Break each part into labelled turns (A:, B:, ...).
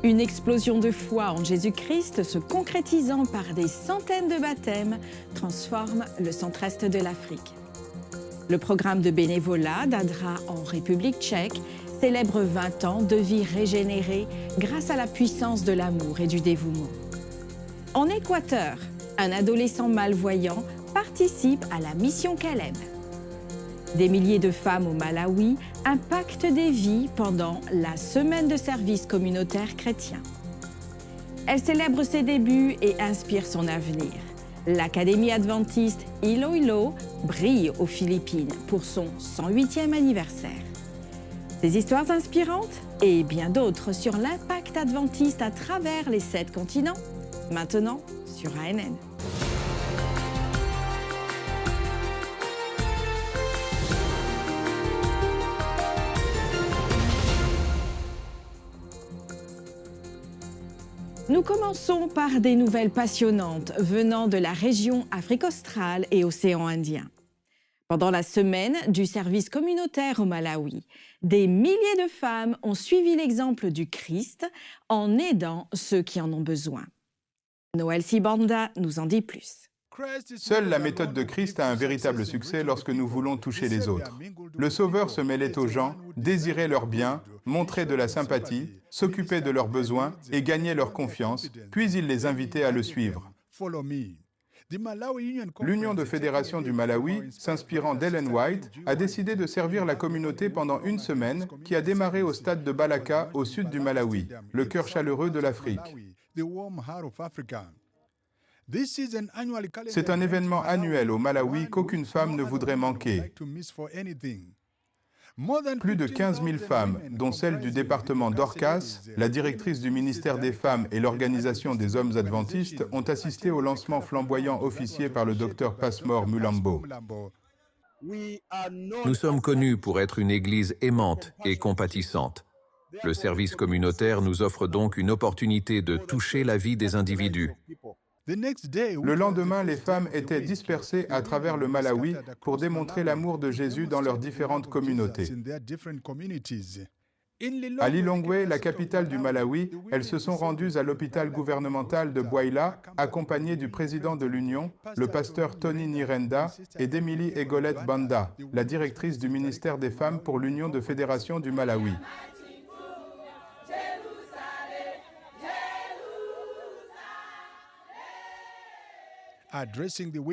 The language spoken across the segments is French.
A: Une explosion de foi en Jésus-Christ se concrétisant par des centaines de baptêmes transforme le centre-est de l'Afrique. Le programme de bénévolat d'Adra en République tchèque célèbre 20 ans de vie régénérée grâce à la puissance de l'amour et du dévouement. En Équateur, un adolescent malvoyant participe à la mission Caleb. Des milliers de femmes au Malawi impactent des vies pendant la semaine de service communautaire chrétien. Elle célèbre ses débuts et inspire son avenir. L'Académie adventiste Iloilo brille aux Philippines pour son 108e anniversaire. Des histoires inspirantes et bien d'autres sur l'impact adventiste à travers les 7 continents, maintenant sur ANN. Nous commençons par des nouvelles passionnantes venant de la région Afrique australe et océan Indien. Pendant la semaine du service communautaire au Malawi, des milliers de femmes ont suivi l'exemple du Christ en aidant ceux qui en ont besoin. Noël Sibanda nous en dit plus.
B: Seule la méthode de Christ a un véritable succès lorsque nous voulons toucher les autres. Le Sauveur se mêlait aux gens, désirait leur bien, montrait de la sympathie, s'occupait de leurs besoins et gagnait leur confiance, puis il les invitait à le suivre. L'Union de fédération du Malawi, s'inspirant d'Ellen White, a décidé de servir la communauté pendant une semaine qui a démarré au stade de Balaka, au sud du Malawi, le cœur chaleureux de l'Afrique. C'est un événement annuel au Malawi qu'aucune femme ne voudrait manquer. Plus de 15 000 femmes, dont celle du département Dorcas, la directrice du ministère des Femmes et l'Organisation des Hommes Adventistes, ont assisté au lancement flamboyant officié par le docteur Passmore Mulambo.
C: Nous sommes connus pour être une église aimante et compatissante. Le service communautaire nous offre donc une opportunité de toucher la vie des individus.
B: Le lendemain, les femmes étaient dispersées à travers le Malawi pour démontrer l'amour de Jésus dans leurs différentes communautés. À Lilongwe, la capitale du Malawi, elles se sont rendues à l'hôpital gouvernemental de Bwaila, accompagnées du président de l'Union, le pasteur Tony Nirenda, et d'Emily Egolette Banda, la directrice du ministère des Femmes pour l'Union de fédération du Malawi.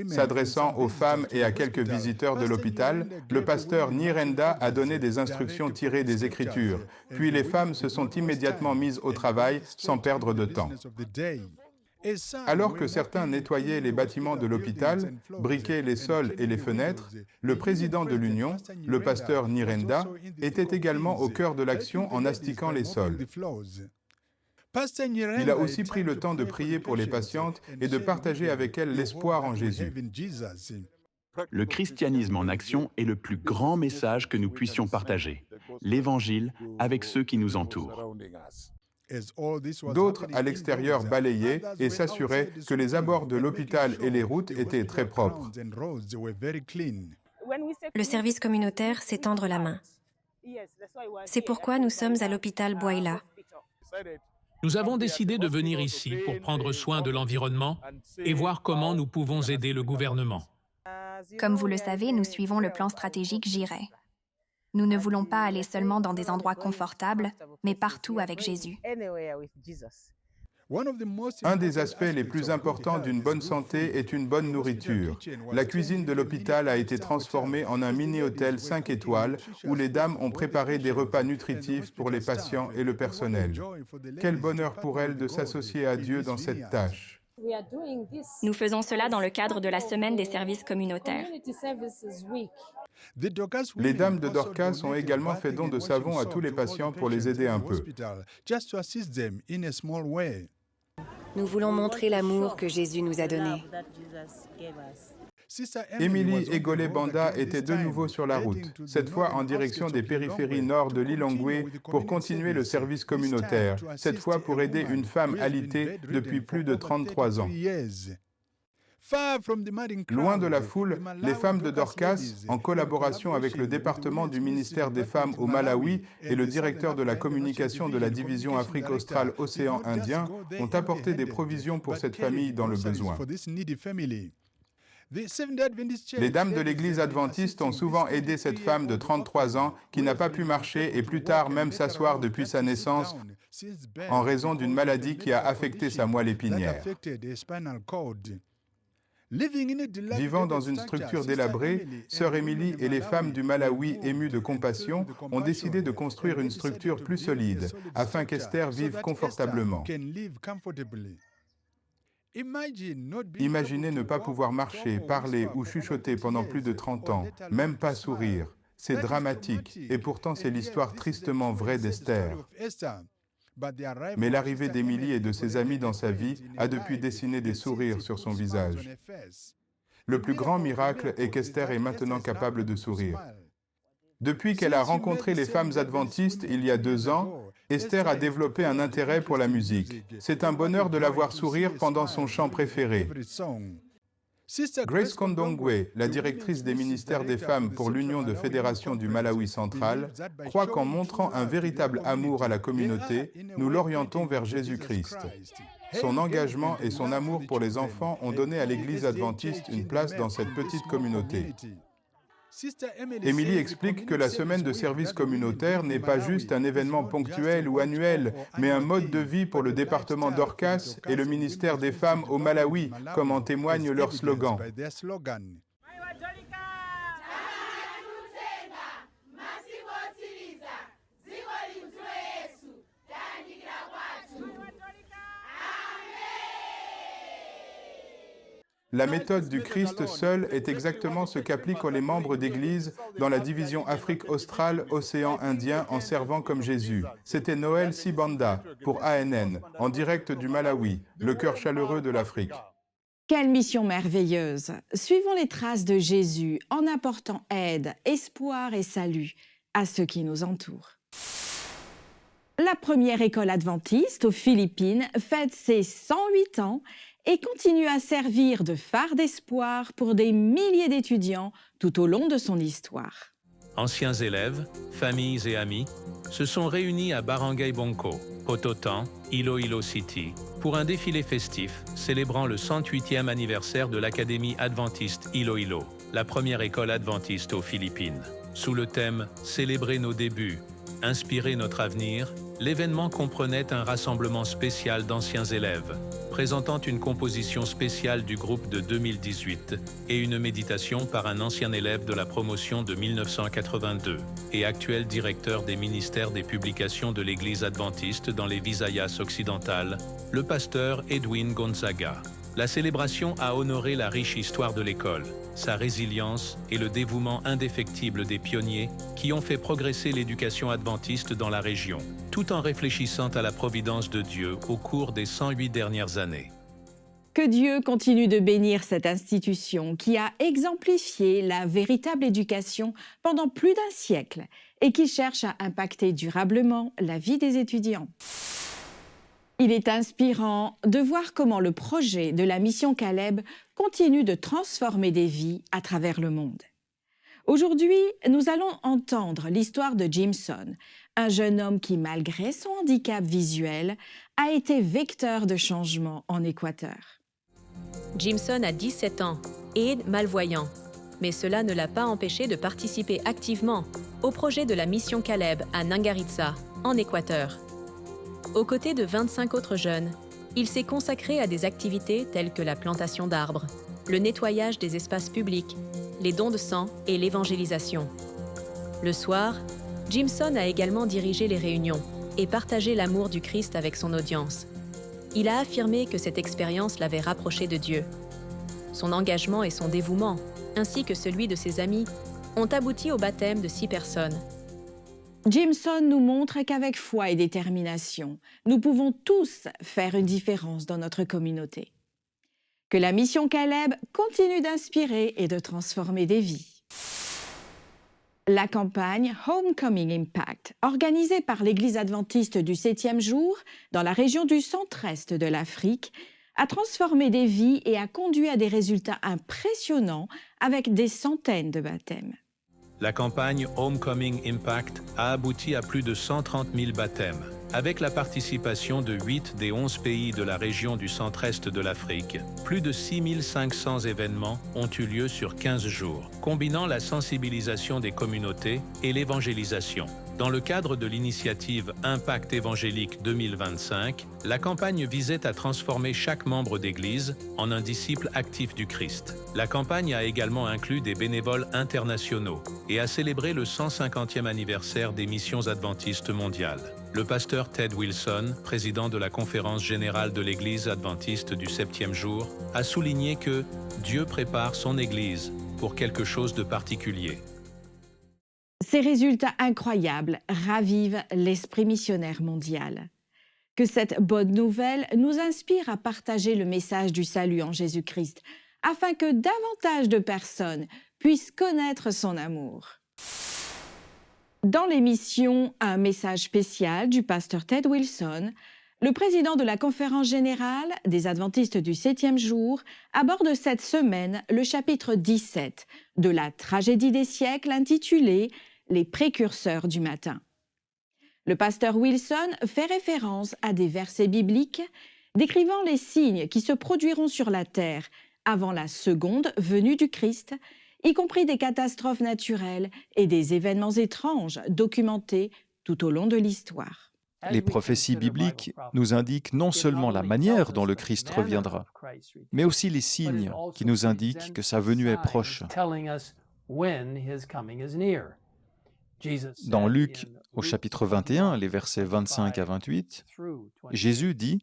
B: S'adressant aux femmes et à quelques visiteurs de l'hôpital, le pasteur Nirenda a donné des instructions tirées des Écritures. Puis les femmes se sont immédiatement mises au travail sans perdre de temps. Alors que certains nettoyaient les bâtiments de l'hôpital, briquaient les sols et les fenêtres, le président de l'Union, le pasteur Nirenda, était également au cœur de l'action en astiquant les sols. Il a aussi pris le temps de prier pour les patientes et de partager avec elles l'espoir en Jésus.
D: Le christianisme en action est le plus grand message que nous puissions partager, l'Évangile avec ceux qui nous entourent.
B: D'autres, à l'extérieur, balayaient et s'assuraient que les abords de l'hôpital et les routes étaient très propres.
E: Le service communautaire, c'est tendre la main. C'est pourquoi nous sommes à l'hôpital Bwaila.
F: Nous avons décidé de venir ici pour prendre soin de l'environnement et voir comment nous pouvons aider le gouvernement.
G: Comme vous le savez, nous suivons le plan stratégique JIREI. Nous ne voulons pas aller seulement dans des endroits confortables, mais partout avec Jésus.
B: Un des aspects les plus importants d'une bonne santé est une bonne nourriture. La cuisine de l'hôpital a été transformée en un mini-hôtel 5 étoiles où les dames ont préparé des repas nutritifs pour les patients et le personnel. Quel bonheur pour elles de s'associer à Dieu dans cette tâche.
G: Nous faisons cela dans le cadre de la semaine des services communautaires.
B: Les dames de Dorcas ont également fait don de savon à tous les patients pour les aider un peu.
H: Nous voulons montrer l'amour que Jésus nous a donné.
B: Emily Egolette Banda était de nouveau sur la route, cette fois en direction des périphéries nord de Lilongwe pour continuer le service communautaire, cette fois pour aider une femme alitée depuis plus de 33 ans. Loin de la foule, les femmes de Dorcas, en collaboration avec le département du ministère des Femmes au Malawi et le directeur de la communication de la division Afrique australe Océan Indien, ont apporté des provisions pour cette famille dans le besoin. Les dames de l'Église adventiste ont souvent aidé cette femme de 33 ans qui n'a pas pu marcher et plus tard même s'asseoir depuis sa naissance en raison d'une maladie qui a affecté sa moelle épinière. Vivant dans une structure délabrée, Sœur Émilie et les femmes du Malawi émues de compassion ont décidé de construire une structure plus solide afin qu'Esther vive confortablement. Imaginez ne pas pouvoir marcher, parler ou chuchoter pendant plus de 30 ans, même pas sourire. C'est dramatique et pourtant c'est l'histoire tristement vraie d'Esther. Mais l'arrivée d'Émilie et de ses amis dans sa vie a depuis dessiné des sourires sur son visage. Le plus grand miracle est qu'Esther est maintenant capable de sourire. Depuis qu'elle a rencontré les femmes adventistes il y a 2 ans, Esther a développé un intérêt pour la musique. C'est un bonheur de la voir sourire pendant son chant préféré. Grace Kondongwe, la directrice des ministères des femmes pour l'Union de fédérations du Malawi central, croit qu'en montrant un véritable amour à la communauté, nous l'orientons vers Jésus-Christ. Son engagement et son amour pour les enfants ont donné à l'Église adventiste une place dans cette petite communauté. Émilie explique que la semaine de service communautaire n'est pas juste un événement ponctuel ou annuel, mais un mode de vie pour le département Dorcas et le ministère des Femmes au Malawi, comme en témoigne leur slogan. La méthode du Christ seul est exactement ce qu'appliquent les membres d'Église dans la division Afrique australe Océan Indien en servant comme Jésus. C'était Noël Sibanda pour ANN, en direct du Malawi, le cœur chaleureux de l'Afrique.
A: Quelle mission merveilleuse! Suivons les traces de Jésus en apportant aide, espoir et salut à ceux qui nous entourent. La première école adventiste aux Philippines fête ses 108 ans et continue à servir de phare d'espoir pour des milliers d'étudiants tout au long de son histoire.
F: Anciens élèves, familles et amis se sont réunis à Barangay Bonko, Pototan, Iloilo City, pour un défilé festif célébrant le 108e anniversaire de l'Académie adventiste Iloilo, la première école adventiste aux Philippines. Sous le thème « Célébrer nos débuts, inspirer notre avenir », l'événement comprenait un rassemblement spécial d'anciens élèves, présentant une composition spéciale du groupe de 2018 et une méditation par un ancien élève de la promotion de 1982 et actuel directeur des ministères des publications de l'Église adventiste dans les Visayas occidentales, le pasteur Edwin Gonzaga. La célébration a honoré la riche histoire de l'école, sa résilience et le dévouement indéfectible des pionniers qui ont fait progresser l'éducation adventiste dans la région, tout en réfléchissant à la providence de Dieu au cours des 108 dernières années.
A: Que Dieu continue de bénir cette institution qui a exemplifié la véritable éducation pendant plus d'un siècle et qui cherche à impacter durablement la vie des étudiants. Il est inspirant de voir comment le projet de la mission Caleb continue de transformer des vies à travers le monde. Aujourd'hui, nous allons entendre l'histoire de Jimson, un jeune homme qui, malgré son handicap visuel, a été vecteur de changement en Équateur.
I: Jimson a 17 ans et est malvoyant, mais cela ne l'a pas empêché de participer activement au projet de la mission Caleb à Nangaritsa, en Équateur. Aux côtés de 25 autres jeunes, il s'est consacré à des activités telles que la plantation d'arbres, le nettoyage des espaces publics, les dons de sang et l'évangélisation. Le soir, Jimson a également dirigé les réunions et partagé l'amour du Christ avec son audience. Il a affirmé que cette expérience l'avait rapproché de Dieu. Son engagement et son dévouement, ainsi que celui de ses amis, ont abouti au baptême de 6 personnes.
A: Jimson nous montre qu'avec foi et détermination, nous pouvons tous faire une différence dans notre communauté. Que la mission Caleb continue d'inspirer et de transformer des vies. La campagne Homecoming Impact, organisée par l'Église adventiste du 7e jour dans la région du centre-est de l'Afrique, a transformé des vies et a conduit à des résultats impressionnants avec des centaines de baptêmes.
F: La campagne Homecoming Impact a abouti à plus de 130 000 baptêmes, avec la participation de 8 des 11 pays de la région du centre-est de l'Afrique. Plus de 6 500 événements ont eu lieu sur 15 jours, combinant la sensibilisation des communautés et l'évangélisation. Dans le cadre de l'initiative Impact évangélique 2025, la campagne visait à transformer chaque membre d'Église en un disciple actif du Christ. La campagne a également inclus des bénévoles internationaux et a célébré le 150e anniversaire des missions adventistes mondiales. Le pasteur Ted Wilson, président de la Conférence générale de l'Église adventiste du 7e jour, a souligné que Dieu prépare son Église pour quelque chose de particulier.
A: Ces résultats incroyables ravivent l'esprit missionnaire mondial. Que cette bonne nouvelle nous inspire à partager le message du salut en Jésus-Christ, afin que davantage de personnes puissent connaître son amour. Dans l'émission Un message spécial du pasteur Ted Wilson, le président de la Conférence générale des adventistes du 7e jour aborde cette semaine le chapitre 17 de la tragédie des siècles intitulée « Les précurseurs du matin ». Le pasteur Wilson fait référence à des versets bibliques décrivant les signes qui se produiront sur la terre avant la seconde venue du Christ, y compris des catastrophes naturelles et des événements étranges documentés tout au long de l'histoire.
J: Les prophéties bibliques nous indiquent non seulement la manière dont le Christ reviendra, mais aussi les signes qui nous indiquent que sa venue est proche. Dans Luc, au chapitre 21, les versets 25 à 28, Jésus dit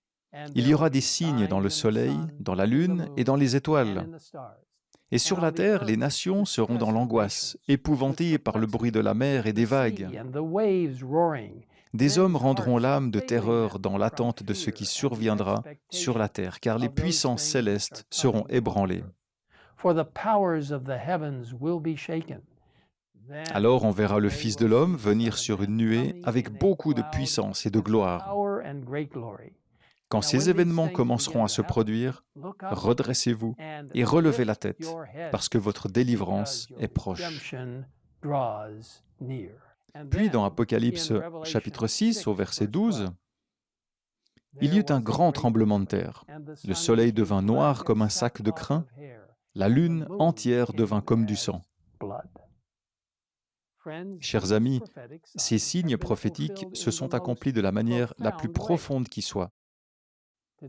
J: « Il y aura des signes dans le soleil, dans la lune et dans les étoiles. Et sur la terre, les nations seront dans l'angoisse, épouvantées par le bruit de la mer et des vagues. Des hommes rendront l'âme de terreur dans l'attente de ce qui surviendra sur la terre, car les puissances célestes seront ébranlées. Alors on verra le Fils de l'homme venir sur une nuée avec beaucoup de puissance et de gloire. Quand ces événements commenceront à se produire, redressez-vous et relevez la tête, parce que votre délivrance est proche. » Puis dans Apocalypse chapitre 6 au verset 12, il y eut un grand tremblement de terre. Le soleil devint noir comme un sac de crin, la lune entière devint comme du sang. Chers amis, ces signes prophétiques se sont accomplis de la manière la plus profonde qui soit.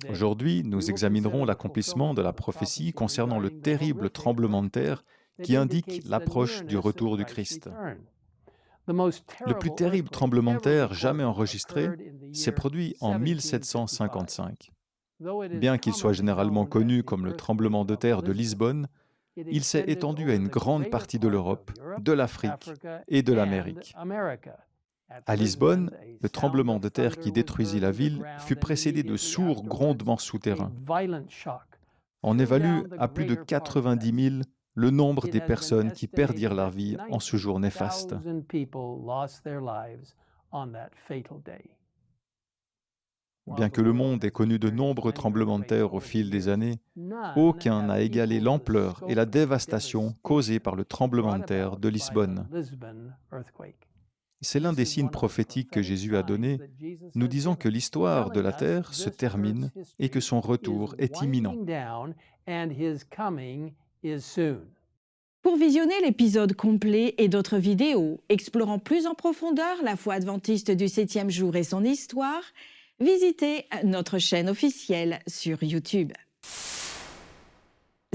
J: Aujourd'hui, nous examinerons l'accomplissement de la prophétie concernant le terrible tremblement de terre qui indique l'approche du retour du Christ. Le plus terrible tremblement de terre jamais enregistré s'est produit en 1755. Bien qu'il soit généralement connu comme le tremblement de terre de Lisbonne, il s'est étendu à une grande partie de l'Europe, de l'Afrique et de l'Amérique. À Lisbonne, le tremblement de terre qui détruisit la ville fut précédé de sourds grondements souterrains. On évalue à plus de 90 000 le nombre des personnes qui perdirent leur vie en ce jour néfaste. Bien que le monde ait connu de nombreux tremblements de terre au fil des années, aucun n'a égalé l'ampleur et la dévastation causées par le tremblement de terre de Lisbonne. C'est l'un des signes prophétiques que Jésus a donnés, nous disant que l'histoire de la terre se termine et que son retour est imminent.
A: Pour visionner l'épisode complet et d'autres vidéos explorant plus en profondeur la foi adventiste du 7e jour et son histoire, visitez notre chaîne officielle sur YouTube.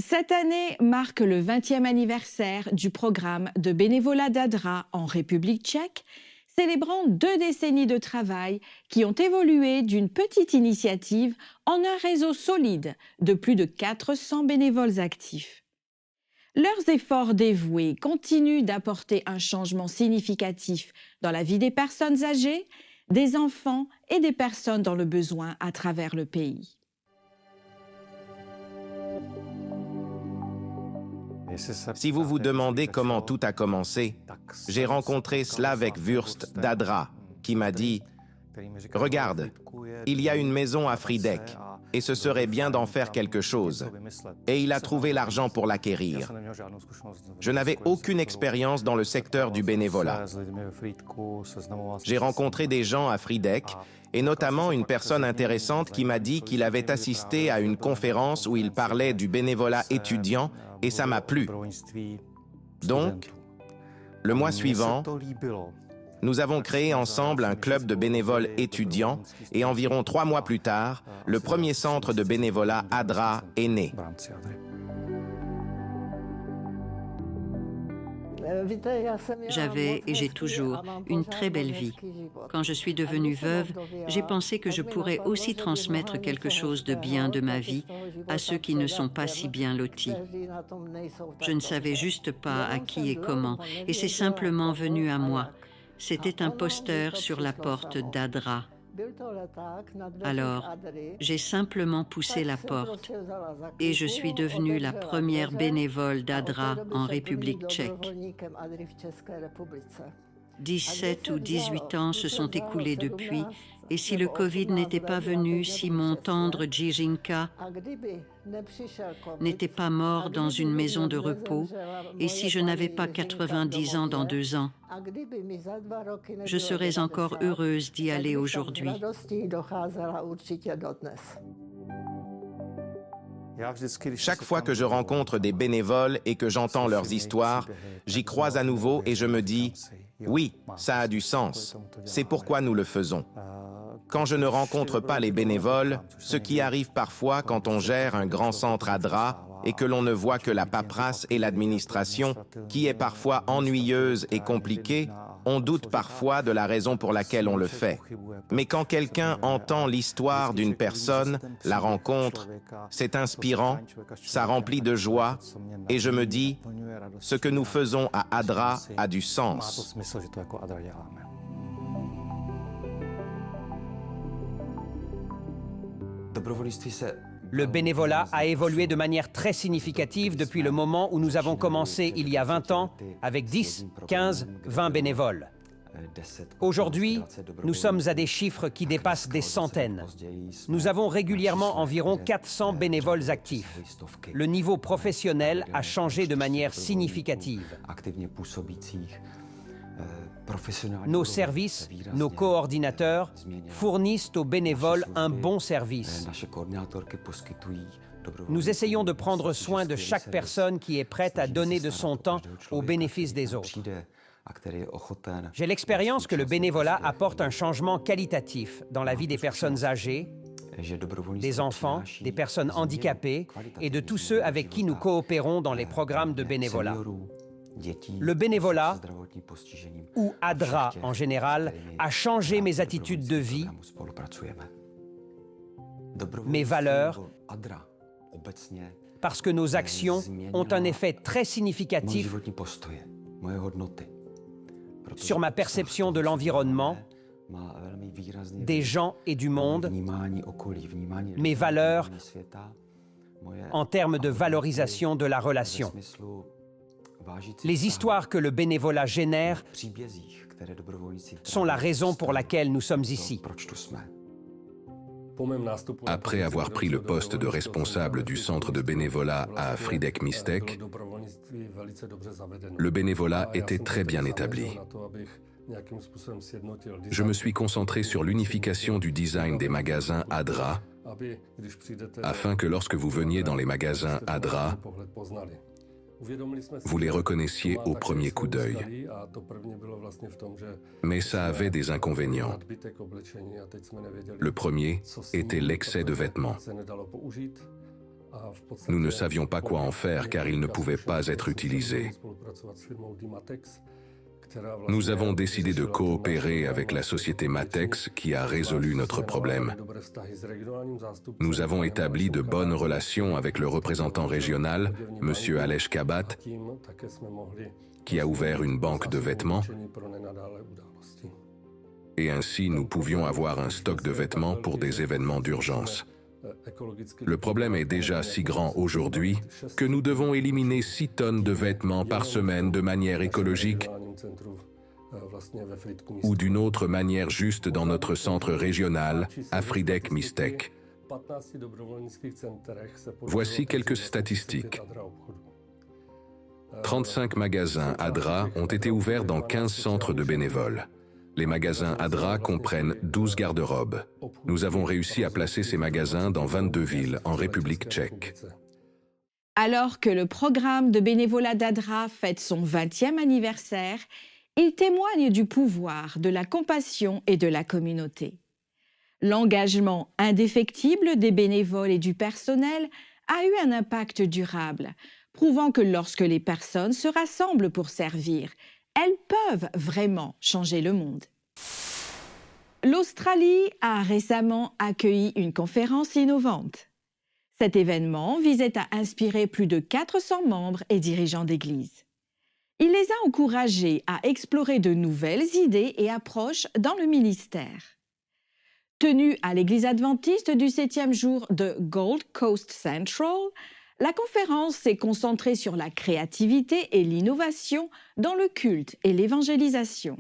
A: Cette année marque le 20e anniversaire du programme de bénévolat d'ADRA en République tchèque, célébrant 2 décennies de travail qui ont évolué d'une petite initiative en un réseau solide de plus de 400 bénévoles actifs. Leurs efforts dévoués continuent d'apporter un changement significatif dans la vie des personnes âgées, des enfants et des personnes dans le besoin à travers le pays.
K: Si vous vous demandez comment tout a commencé, j'ai rencontré Slavek Wurst d'Adra qui m'a dit « Regarde, il y a une maison à Friedeck. et ce serait bien d'en faire quelque chose. Et il a trouvé l'argent pour l'acquérir. Je n'avais aucune expérience dans le secteur du bénévolat. J'ai rencontré des gens à Frýdek, et notamment une personne intéressante qui m'a dit qu'il avait assisté à une conférence où il parlait du bénévolat étudiant, et ça m'a plu. Donc, le mois suivant, nous avons créé ensemble un club de bénévoles étudiants et environ 3 mois plus tard, le premier centre de bénévolat ADRA est né.
L: J'avais et j'ai toujours une très belle vie. Quand je suis devenue veuve, j'ai pensé que je pourrais aussi transmettre quelque chose de bien de ma vie à ceux qui ne sont pas si bien lotis. Je ne savais juste pas à qui et comment, et c'est simplement venu à moi. C'était un poster sur la porte d'ADRA. Alors, j'ai simplement poussé la porte et je suis devenue la première bénévole d'ADRA en République tchèque. 17 ou 18 ans se sont écoulés depuis, et si le Covid n'était pas venu, si mon tendre Jiřinka n'était pas mort dans une maison de repos, et si je n'avais pas 90 ans dans 2 ans, je serais encore heureuse d'y aller aujourd'hui.
K: Chaque fois que je rencontre des bénévoles et que j'entends leurs histoires, j'y crois à nouveau et je me dis « Oui, ça a du sens. C'est pourquoi nous le faisons. » Quand je ne rencontre pas les bénévoles, ce qui arrive parfois quand on gère un grand centre ADRA et que l'on ne voit que la paperasse et l'administration, qui est parfois ennuyeuse et compliquée, on doute parfois de la raison pour laquelle on le fait. Mais quand quelqu'un entend l'histoire d'une personne, la rencontre, c'est inspirant, ça remplit de joie, et je me dis, ce que nous faisons à ADRA a du sens.
M: Le bénévolat a évolué de manière très significative depuis le moment où nous avons commencé il y a 20 ans avec 10, 15, 20 bénévoles. Aujourd'hui, nous sommes à des chiffres qui dépassent des centaines. Nous avons régulièrement environ 400 bénévoles actifs. Le niveau professionnel a changé de manière significative. Nos services, nos coordinateurs fournissent aux bénévoles un bon service. Nous essayons de prendre soin de chaque personne qui est prête à donner de son temps au bénéfice des autres. J'ai l'expérience que le bénévolat apporte un changement qualitatif dans la vie des personnes âgées, des enfants, des personnes handicapées et de tous ceux avec qui nous coopérons dans les programmes de bénévolat. Le bénévolat, ou ADRA en général, a changé mes attitudes de vie, mes valeurs, parce que nos actions ont un effet très significatif sur ma perception de l'environnement, des gens et du monde, mes valeurs en termes de valorisation de la relation. Les histoires que le bénévolat génère sont la raison pour laquelle nous sommes ici.
C: Après avoir pris le poste de responsable du centre de bénévolat à Frýdek Místek, le bénévolat était très bien établi. Je me suis concentré sur l'unification du design des magasins ADRA, afin que lorsque vous veniez dans les magasins ADRA, vous les reconnaissiez au premier coup d'œil. Mais ça avait des inconvénients. Le premier était l'excès de vêtements. Nous ne savions pas quoi en faire car ils ne pouvaient pas être utilisés. Nous avons décidé de coopérer avec la société Matex qui a résolu notre problème. Nous avons établi de bonnes relations avec le représentant régional, M. Aleš Kabat, qui a ouvert une banque de vêtements. Et ainsi, nous pouvions avoir un stock de vêtements pour des événements d'urgence. Le problème est déjà si grand aujourd'hui que nous devons éliminer 6 tonnes de vêtements par semaine de manière écologique ou d'une autre manière juste dans notre centre régional à Frýdek Místek. Voici quelques statistiques. 35 magasins ADRA ont été ouverts dans 15 centres de bénévoles. Les magasins ADRA comprennent 12 garde-robes. Nous avons réussi à placer ces magasins dans 22 villes en République tchèque.
A: Alors que le programme de bénévolat d'ADRA fête son 20e anniversaire, il témoigne du pouvoir, de la compassion et de la communauté. L'engagement indéfectible des bénévoles et du personnel a eu un impact durable, prouvant que lorsque les personnes se rassemblent pour servir, elles peuvent vraiment changer le monde. L'Australie a récemment accueilli une conférence innovante. Cet événement visait à inspirer plus de 400 membres et dirigeants d'église. Il les a encouragés à explorer de nouvelles idées et approches dans le ministère. Tenue à l'église adventiste du 7e jour de Gold Coast Central, la conférence s'est concentrée sur la créativité et l'innovation dans le culte et l'évangélisation.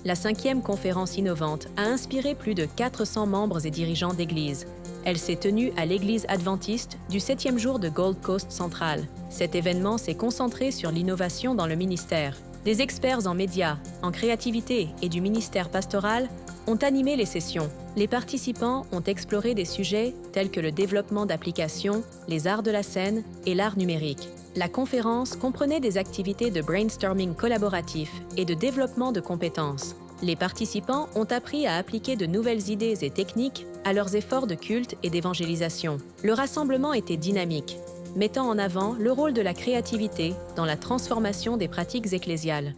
I: La 5e conférence innovante a inspiré plus de 400 membres et dirigeants d'église. Elle s'est tenue à l'église adventiste du 7e jour de Gold Coast Central. Cet événement s'est concentré sur l'innovation dans le ministère. Des experts en médias, en créativité et du ministère pastoral ont animé les sessions. Les participants ont exploré des sujets tels que le développement d'applications, les arts de la scène et l'art numérique. La conférence comprenait des activités de brainstorming collaboratif et de développement de compétences. Les participants ont appris à appliquer de nouvelles idées et techniques à leurs efforts de culte et d'évangélisation. Le rassemblement était dynamique, mettant en avant le rôle de la créativité dans la transformation des pratiques ecclésiales.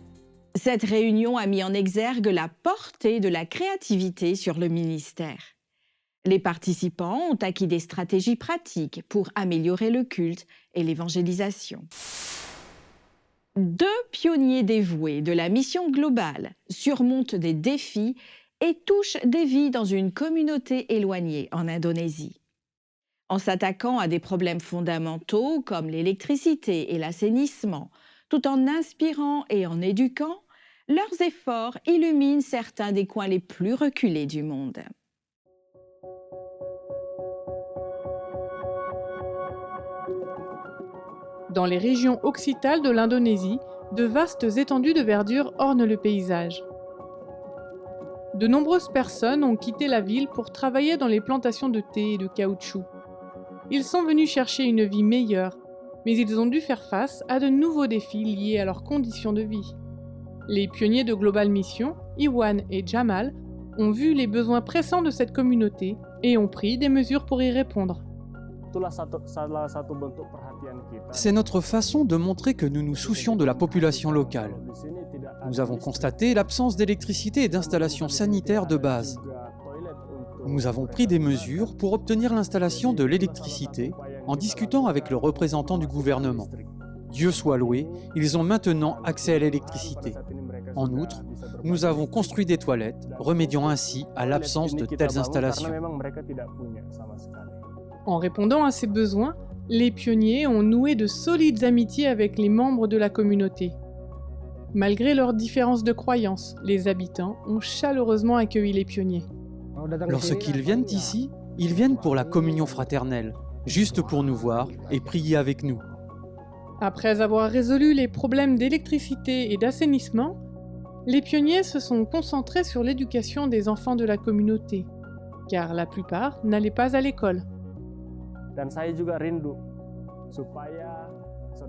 A: Cette réunion a mis en exergue la portée de la créativité sur le ministère. Les participants ont acquis des stratégies pratiques pour améliorer le culte et l'évangélisation. 2 pionniers dévoués de la mission globale surmontent des défis et touchent des vies dans une communauté éloignée en Indonésie. En s'attaquant à des problèmes fondamentaux comme l'électricité et l'assainissement, tout en inspirant et en éduquant, leurs efforts illuminent certains des coins les plus reculés du monde.
N: Dans les régions occitales de l'Indonésie, de vastes étendues de verdure ornent le paysage. De nombreuses personnes ont quitté la ville pour travailler dans les plantations de thé et de caoutchouc. Ils sont venus chercher une vie meilleure, mais ils ont dû faire face à de nouveaux défis liés à leurs conditions de vie. Les pionniers de Global Mission, Iwan et Jamal, ont vu les besoins pressants de cette communauté et ont pris des mesures pour y répondre.
O: C'est notre façon de montrer que nous nous soucions de la population locale. Nous avons constaté l'absence d'électricité et d'installations sanitaires de base. Nous avons pris des mesures pour obtenir l'installation de l'électricité en discutant avec le représentant du gouvernement. Dieu soit loué, ils ont maintenant accès à l'électricité. En outre, nous avons construit des toilettes, remédiant ainsi à l'absence de telles installations.
N: En répondant à ces besoins, les pionniers ont noué de solides amitiés avec les membres de la communauté. Malgré leurs différences de croyances, les habitants ont chaleureusement accueilli les pionniers.
O: Lorsqu'ils viennent ici, ils viennent pour la communion fraternelle, juste pour nous voir et prier avec nous.
N: Après avoir résolu les problèmes d'électricité et d'assainissement, les pionniers se sont concentrés sur l'éducation des enfants de la communauté, car la plupart n'allaient pas à l'école.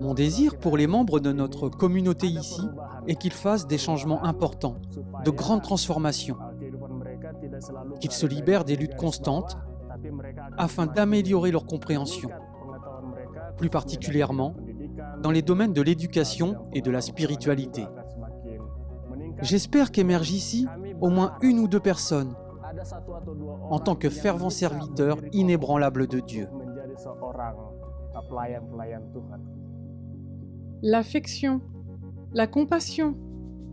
O: Mon désir pour les membres de notre communauté ici est qu'ils fassent des changements importants, de grandes transformations, qu'ils se libèrent des luttes constantes afin d'améliorer leur compréhension, plus particulièrement dans les domaines de l'éducation et de la spiritualité. J'espère qu'émergent ici au moins 1 ou 2 personnes en tant que fervents serviteurs inébranlables de Dieu.
N: L'affection, la compassion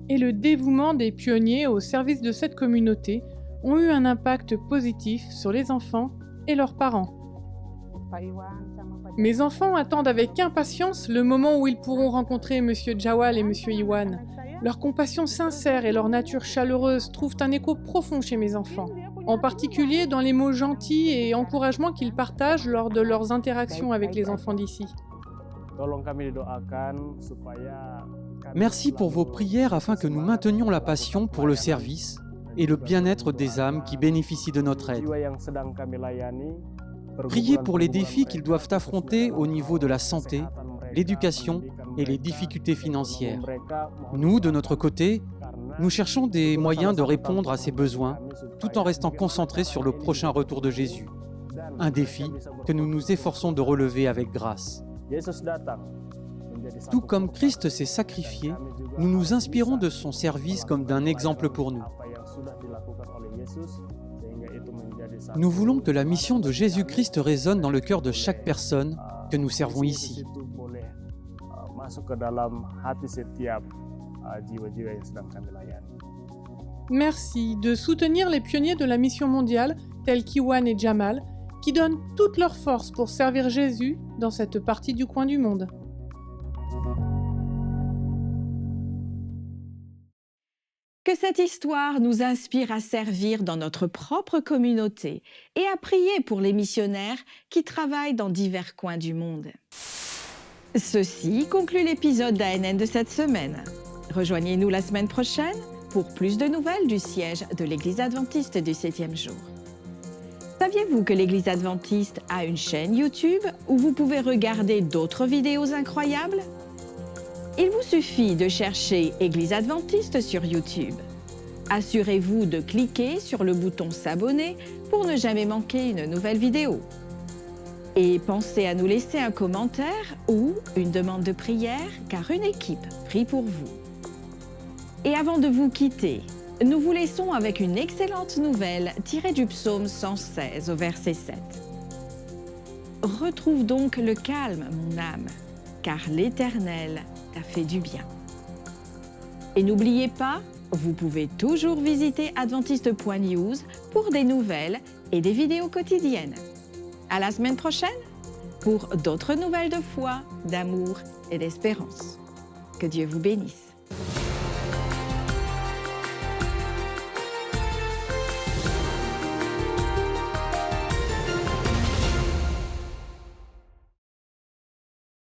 N: et le dévouement des pionniers au service de cette communauté ont eu un impact positif sur les enfants et leurs parents. Mes enfants attendent avec impatience le moment où ils pourront rencontrer M. Jawal et M. Iwan. Leur compassion sincère et leur nature chaleureuse trouvent un écho profond chez mes enfants. en particulier dans les mots gentils et encouragements qu'ils partagent lors de leurs interactions avec les enfants d'ici.
O: Merci pour vos prières afin que nous maintenions la passion pour le service et le bien-être des âmes qui bénéficient de notre aide. Priez pour les défis qu'ils doivent affronter au niveau de la santé, l'éducation et les difficultés financières. Nous, de notre côté, nous cherchons des moyens de répondre à ces besoins tout en restant concentrés sur le prochain retour de Jésus. Un défi que nous nous efforçons de relever avec grâce. Tout comme Christ s'est sacrifié, nous nous inspirons de son service comme d'un exemple pour nous. Nous voulons que la mission de Jésus-Christ résonne dans le cœur de chaque personne que nous servons ici.
N: Merci de soutenir les pionniers de la mission mondiale, tels qu'Iwan et Jamal, qui donnent toute leur force pour servir Jésus dans cette partie du coin du monde.
A: Que cette histoire nous inspire à servir dans notre propre communauté et à prier pour les missionnaires qui travaillent dans divers coins du monde. Ceci conclut l'épisode d'ANN de cette semaine. Rejoignez-nous la semaine prochaine pour plus de nouvelles du siège de l'Église adventiste du 7e jour. Saviez-vous que l'Église adventiste a une chaîne YouTube où vous pouvez regarder d'autres vidéos incroyables ? Il vous suffit de chercher Église adventiste sur YouTube. Assurez-vous de cliquer sur le bouton s'abonner pour ne jamais manquer une nouvelle vidéo. Et pensez à nous laisser un commentaire ou une demande de prière, car une équipe prie pour vous. Et avant de vous quitter, nous vous laissons avec une excellente nouvelle tirée du psaume 116 au verset 7. Retrouve donc le calme, mon âme, car l'Éternel t'a fait du bien. Et n'oubliez pas, vous pouvez toujours visiter adventiste.news pour des nouvelles et des vidéos quotidiennes. À la semaine prochaine pour d'autres nouvelles de foi, d'amour et d'espérance. Que Dieu vous bénisse.